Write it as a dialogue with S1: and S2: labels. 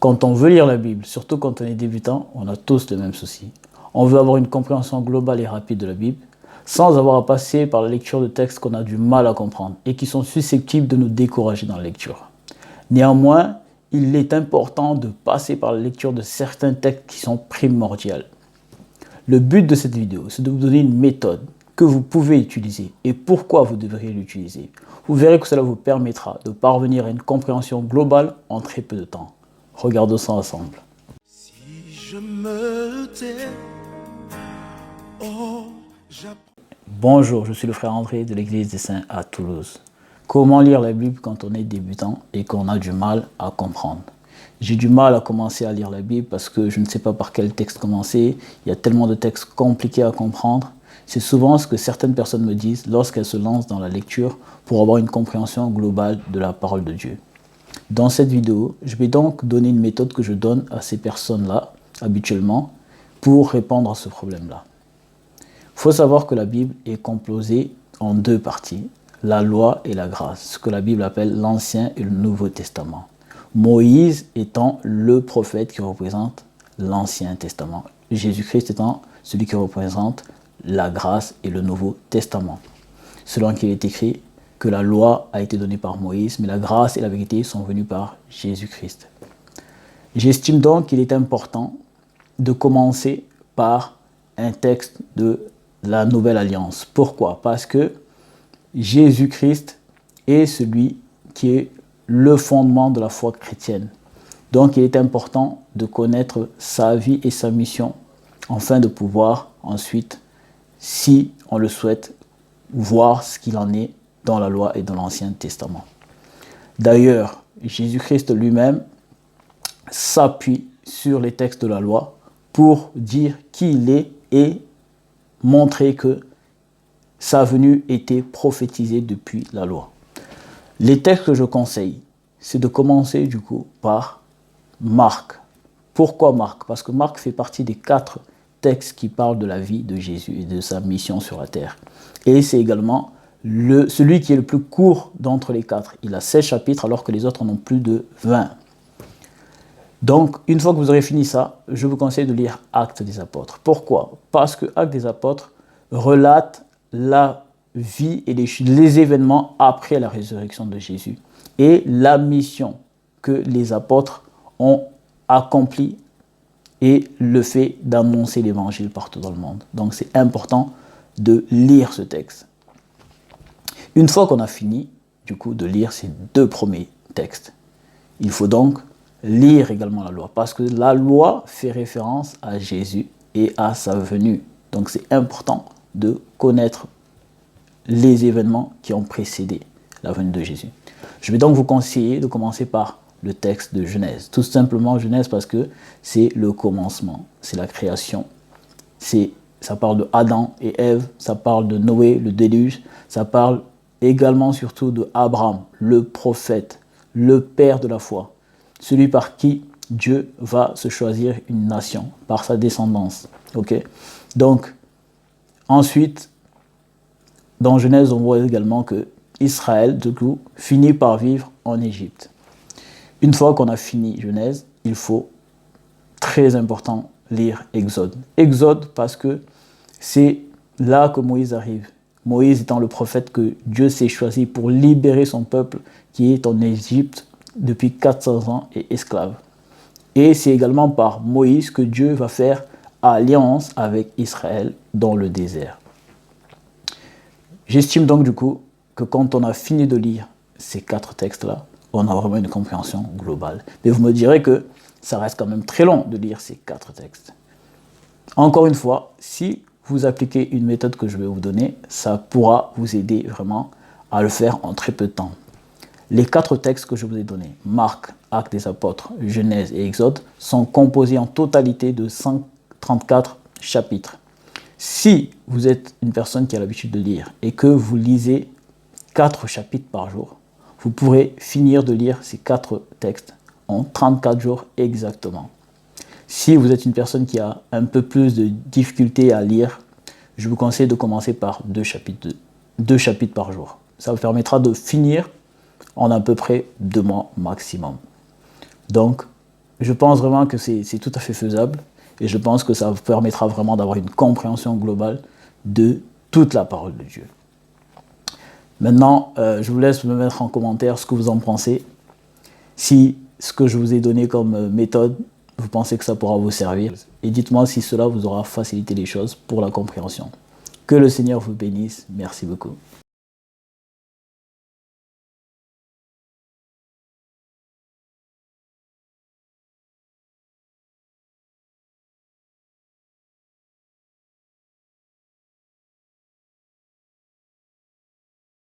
S1: Quand on veut lire la Bible, surtout quand on est débutant, on a tous le même souci. On veut avoir une compréhension globale et rapide de la Bible, sans avoir à passer par la lecture de textes qu'on a du mal à comprendre et qui sont susceptibles de nous décourager dans la lecture. Néanmoins, il est important de passer par la lecture de certains textes qui sont primordiaux. Le but de cette vidéo, c'est de vous donner une méthode que vous pouvez utiliser et pourquoi vous devriez l'utiliser. Vous verrez que cela vous permettra de parvenir à une compréhension globale en très peu de temps. Regardons ça ensemble.
S2: Si je me tais,
S1: Bonjour, je suis le frère André de l'église des Saints à Toulouse. Comment lire la Bible quand on est débutant et qu'on a du mal à comprendre? J'ai du mal à commencer à lire la Bible parce que je ne sais pas par quel texte commencer. Il y a tellement de textes compliqués à comprendre. C'est souvent ce que certaines personnes me disent lorsqu'elles se lancent dans la lecture pour avoir une compréhension globale de la parole de Dieu. Dans cette vidéo, je vais donc donner une méthode que je donne à ces personnes-là, habituellement, pour répondre à ce problème-là. Il faut savoir que la Bible est composée en deux parties, la loi et la grâce, ce que la Bible appelle l'Ancien et le Nouveau Testament. Moïse étant le prophète qui représente l'Ancien Testament, Jésus-Christ étant celui qui représente la grâce et le Nouveau Testament. Selon qu'il est écrit que la loi a été donnée par Moïse, mais la grâce et la vérité sont venues par Jésus-Christ. J'estime donc qu'il est important de commencer par un texte de la Nouvelle Alliance. Pourquoi? Parce que Jésus-Christ est celui qui est le fondement de la foi chrétienne. Donc il est important de connaître sa vie et sa mission afin de pouvoir ensuite, si on le souhaite, voir ce qu'il en est dans la loi et dans l'Ancien Testament. D'ailleurs, Jésus-Christ lui-même s'appuie sur les textes de la loi pour dire qui il est et montrer que sa venue était prophétisée depuis la loi. Les textes que je conseille, c'est de commencer du coup par Marc. Pourquoi Marc? Parce que Marc fait partie des 4 textes qui parlent de la vie de Jésus et de sa mission sur la terre. Et c'est également celui qui est le plus court d'entre les 4. Il a 16 chapitres alors que les autres en ont plus de 20. Donc, une fois que vous aurez fini ça, je vous conseille de lire Actes des Apôtres. Pourquoi? Parce que Actes des Apôtres relate la vie et les événements après la résurrection de Jésus et la mission que les apôtres ont accomplie et le fait d'annoncer l'évangile partout dans le monde. Donc, c'est important de lire ce texte. Une fois qu'on a fini, du coup, de lire ces 2 premiers textes, il faut donc lire également la loi, parce que la loi fait référence à Jésus et à sa venue. Donc c'est important de connaître les événements qui ont précédé la venue de Jésus. Je vais donc vous conseiller de commencer par le texte de Genèse. Tout simplement Genèse parce que c'est le commencement, c'est la création. Ça parle de Adam et Ève, ça parle de Noé, le déluge, ça parle également surtout de Abraham, le prophète, le père de la foi. Celui par qui Dieu va se choisir une nation, par sa descendance. Okay? Donc, ensuite, dans Genèse, on voit également que Israël, du coup, finit par vivre en Égypte. Une fois qu'on a fini Genèse, il faut, très important, lire Exode. Exode parce que c'est là que Moïse arrive. Moïse étant le prophète que Dieu s'est choisi pour libérer son peuple qui est en Égypte depuis 400 ans et esclave. Et c'est également par Moïse que Dieu va faire alliance avec Israël dans le désert. J'estime donc du coup que quand on a fini de lire ces 4 textes-là, on a vraiment une compréhension globale. Mais vous me direz que ça reste quand même très long de lire ces 4 textes. Encore une fois, si vous appliquez une méthode que je vais vous donner, ça pourra vous aider vraiment à le faire en très peu de temps. Les 4 textes que je vous ai donnés, Marc, Actes des Apôtres, Genèse et Exode, sont composés en totalité de 134 chapitres. Si vous êtes une personne qui a l'habitude de lire et que vous lisez 4 chapitres par jour, vous pourrez finir de lire ces 4 textes en 34 jours exactement. Si vous êtes une personne qui a un peu plus de difficulté à lire, je vous conseille de commencer par 2 chapitres par jour. Ça vous permettra de finir en à peu près 2 mois maximum. Donc, je pense vraiment que c'est tout à fait faisable et je pense que ça vous permettra vraiment d'avoir une compréhension globale de toute la parole de Dieu. Maintenant, je vous laisse me mettre en commentaire ce que vous en pensez. Si ce que je vous ai donné comme méthode, vous pensez que ça pourra vous servir. Et dites-moi si cela vous aura facilité les choses pour la compréhension. Que le Seigneur vous bénisse. Merci beaucoup.